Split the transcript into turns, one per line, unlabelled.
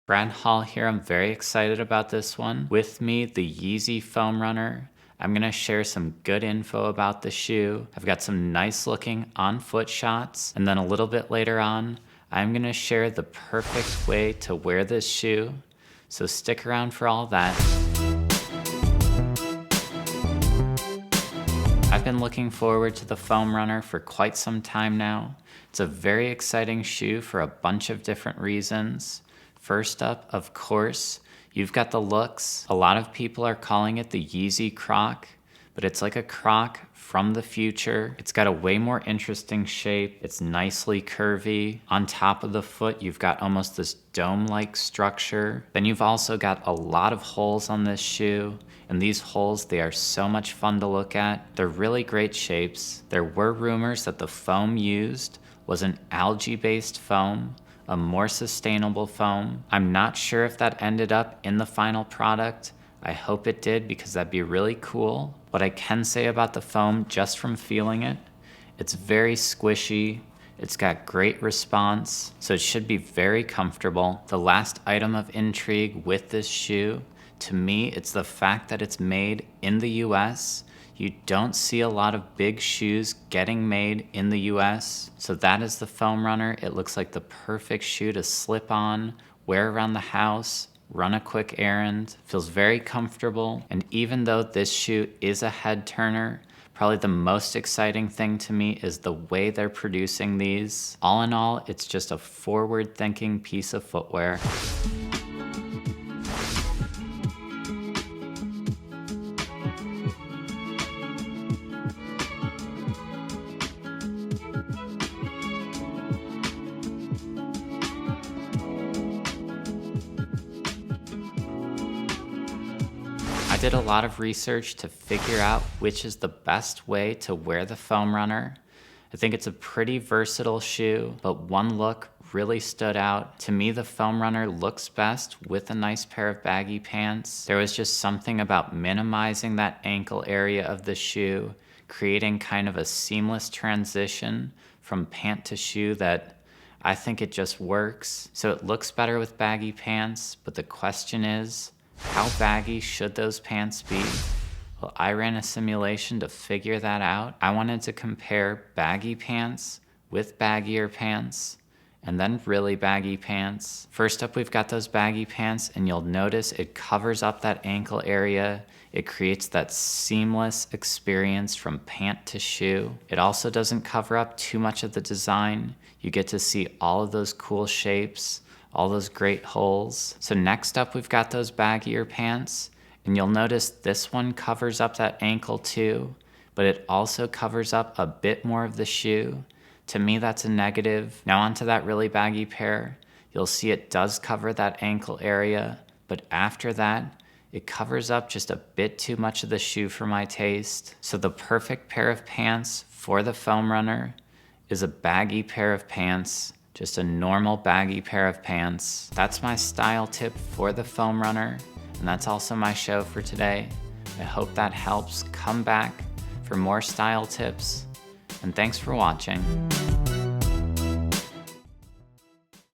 Brad Hall here. I'm very excited about this one. With me, the Yeezy Foam Runner. I'm gonna share some good info about the shoe. I've got some nice looking on-foot shots, and then a little bit later on, I'm gonna share the perfect way to wear this shoe. So stick around for all that. I've been looking forward to the Foam Runner for quite some time now. It's a very exciting shoe for a bunch of different reasons. First up, of course, you've got the looks. A lot of people are calling it the Yeezy Croc, but it's like a Croc from the future. It's got a way more interesting shape. It's nicely curvy. On top of the foot, you've got almost this dome-like structure. Then you've also got a lot of holes on this shoe. And these holes, they are so much fun to look at. They're really great shapes. There were rumors that the foam used was an algae-based foam, a more sustainable foam. I'm not sure if that ended up in the final product. I hope it did because that'd be really cool. What I can say about the foam just from feeling it, it's very squishy. It's got great response, so it should be very comfortable. The last item of intrigue with this shoe, to me, it's the fact that it's made in the US. You don't see a lot of big shoes getting made in the US. So that is the Foam Runner. It looks like the perfect shoe to slip on, wear around the house, run a quick errand. Feels very comfortable. And even though this shoe is a head turner, probably the most exciting thing to me is the way they're producing these. All in all, it's just a forward-thinking piece of footwear. I did a lot of research to figure out which is the best way to wear the Foam Runner. I think it's a pretty versatile shoe, but one look really stood out. To me, the Foam Runner looks best with a nice pair of baggy pants. There was just something about minimizing that ankle area of the shoe, creating kind of a seamless transition from pant to shoe that I think it just works. So it looks better with baggy pants, but the question is, how baggy should those pants be? Well, I ran a simulation to figure that out. I wanted to compare baggy pants with baggier pants, and then really baggy pants. First up, we've got those baggy pants, and you'll notice it covers up that ankle area. It creates that seamless experience from pant to shoe. It also doesn't cover up too much of the design. You get to see all of those cool shapes, all those great holes. So next up, we've got those baggier pants, and you'll notice this one covers up that ankle too, but it also covers up a bit more of the shoe. To me, that's a negative. Now onto that really baggy pair. You'll see it does cover that ankle area, but after that, it covers up just a bit too much of the shoe for my taste. So the perfect pair of pants for the Foam Runner is a baggy pair of pants, just a normal baggy pair of pants. That's my style tip for the Foam Runner, and that's also my show for today. I hope that helps. Come back for more style tips, and thanks for watching.